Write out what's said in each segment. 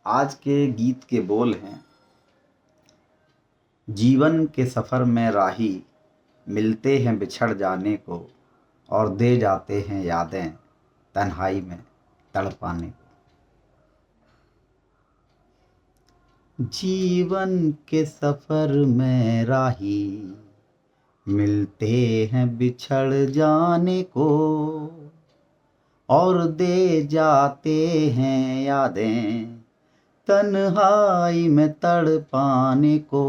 आज के गीत के बोल हैं, जीवन के सफ़र में राही मिलते हैं बिछड़ जाने को और दे जाते हैं यादें तन्हाई में तड़पाने को। जीवन के सफ़र में राही मिलते हैं बिछड़ जाने को और दे जाते हैं यादें तन्हाई में तड़पाने को।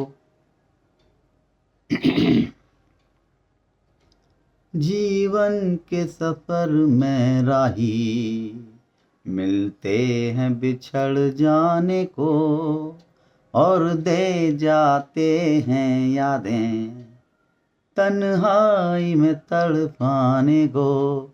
जीवन के सफ़र में राही मिलते हैं बिछड़ जाने को और दे जाते हैं यादें तन्हाई में तड़पाने को।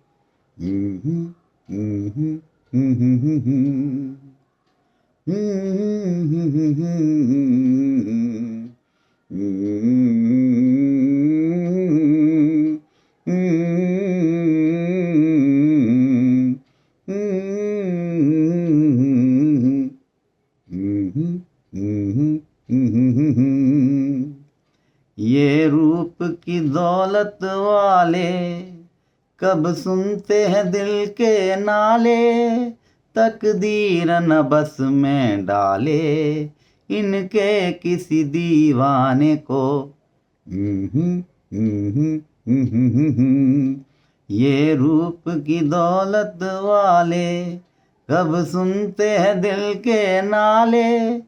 ये रूप की दौलत वाले कब सुनते हैं दिल के नाले, तकदीर न बस में डाले इनके किसी दीवाने को। ये रूप की दौलत वाले कब सुनते हैं दिल के नाले,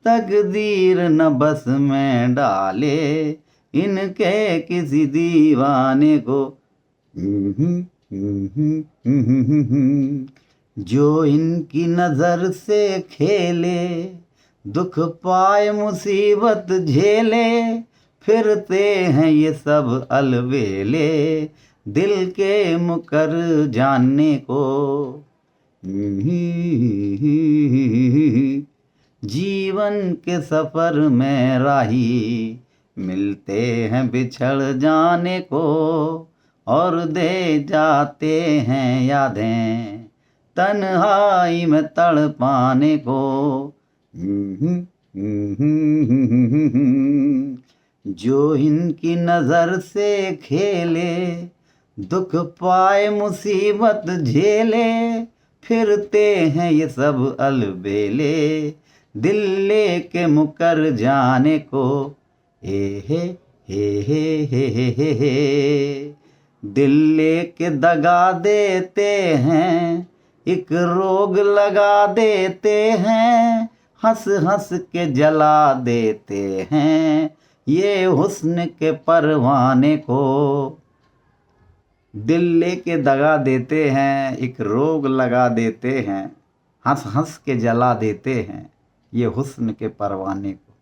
तकदीर न बस में डाले इनके किसी दीवाने को। जो इनकी नज़र से खेले दुख पाए मुसीबत झेले, फिरते हैं ये सब अलबेले दिल के मुकर जानने को। जीवन के सफ़र में राही मिलते हैं बिछड़ जाने को और दे जाते हैं यादें तन्हाई में तड़पाने को। जो इनकी नज़र से खेले दुख पाए मुसीबत झेले, फिरते हैं ये सब अलबेले दिल लेके मुकर जाने को। हे दिल लेके दगा देते हैं, एक रोग लगा देते हैं, हंस हंस के जला देते हैं ये हुस्न के परवाने को। दिल लेके दगा देते हैं, एक रोग लगा देते हैं, हंस हंस के जला देते हैं ये हुस्न के परवाने को।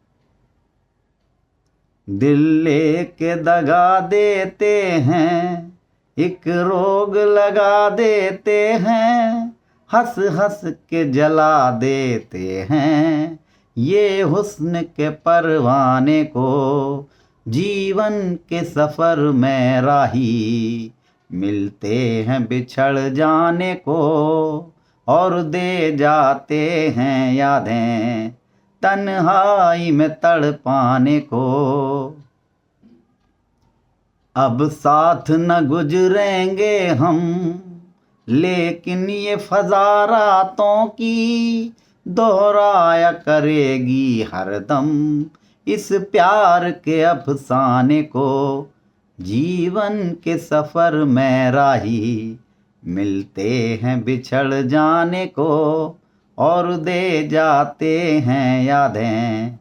दिल लेके दगा देते हैं, एक रोग लगा देते हैं, हंस हंस के जला देते हैं ये हुस्न के परवाने को। जीवन के सफ़र में राही मिलते हैं बिछड़ जाने को और दे जाते हैं यादें तन्हाई में तड़पाने को। अब साथ न गुजरेंगे हम लेकिन ये फ़ज़ा रातों की दोहराया करेगी हरदम इस प्यार के अफ़साने को। जीवन के सफ़र में राही मिलते हैं बिछड़ जाने को और दे जाते हैं यादें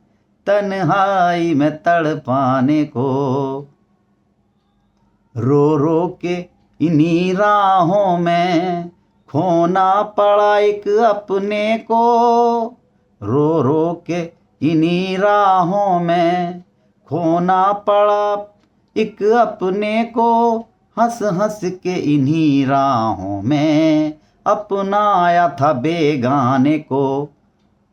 तन्हाई में तड़पाने को। रो रो के इन्हीं राहों में खोना पड़ा एक अपने को। रो रो के इन्हीं राहों में खोना पड़ा एक अपने को, हंस हंस के इन्हीं राहों में अपनाया था बेगाने को।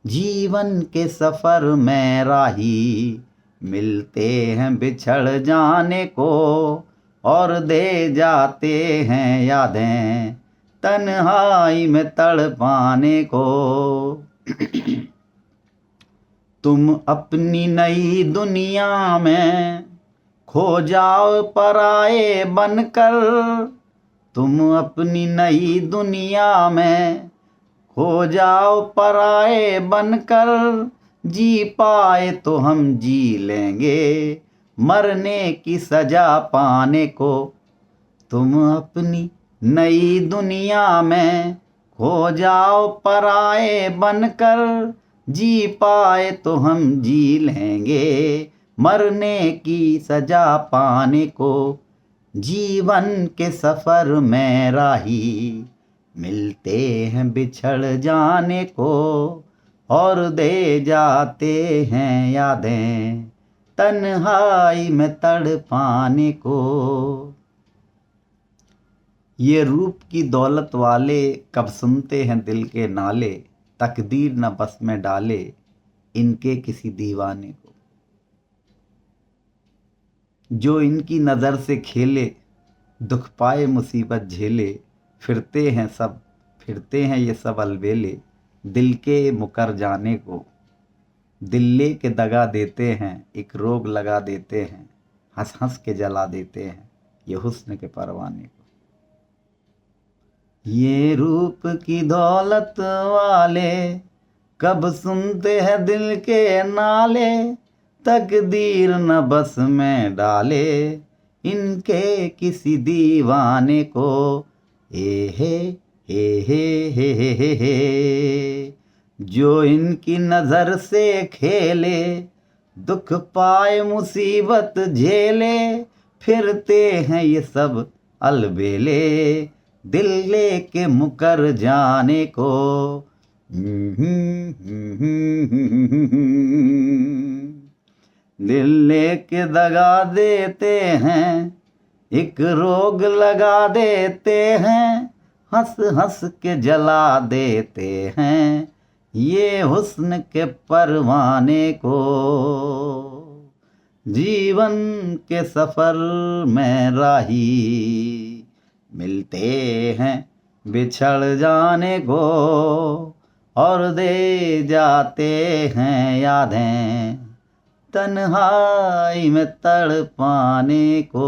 जीवन के सफ़र में राही मिलते हैं बिछड़ जाने को और दे जाते हैं यादें तन्हाई में तड़पाने को। तुम अपनी नई दुनिया में खो जाओ पराए बनकर, तुम अपनी नई दुनिया में खो जाओ पराए बनकर, जी पाए तो हम जी लेंगे मरने की सजा पाने को। तुम अपनी नई दुनिया में खो जाओ पराए बनकर, जी पाए तो हम जी लेंगे मरने की सजा पाने को। जीवन के सफर में राही मिलते हैं बिछड़ जाने को, और दे जाते हैं यादें तन्हाई में तड़पाने को। ये रूप की दौलत वाले कब सुनते हैं दिल के नाले, तकदीर न बस में डाले इनके किसी दीवाने को। जो इनकी नज़र से खेले दुख पाए मुसीबत झेले, फिरते हैं ये सब अलबेले दिल के मुकर जाने को। दिल ले के दगा देते हैं, एक रोग लगा देते हैं, हंस हंस के जला देते हैं ये हुस्न के परवाने को। ये रूप की दौलत वाले कब सुनते हैं दिल के नाले, तकदीर न बस में डाले इनके किसी दीवाने को। हे हे। जो इनकी नजर से खेले दुख पाए मुसीबत झेले, फिरते हैं ये सब अलबेले दिल लेके मुकर जाने को। दिल लेके दगा देते हैं, एक रोग लगा देते हैं, हंस हंस के जला देते हैं ये हुस्न के परवाने को। जीवन के सफर में राही मिलते हैं बिछड़ जाने को, और दे जाते हैं यादें तन्हाई में तड़पाने को।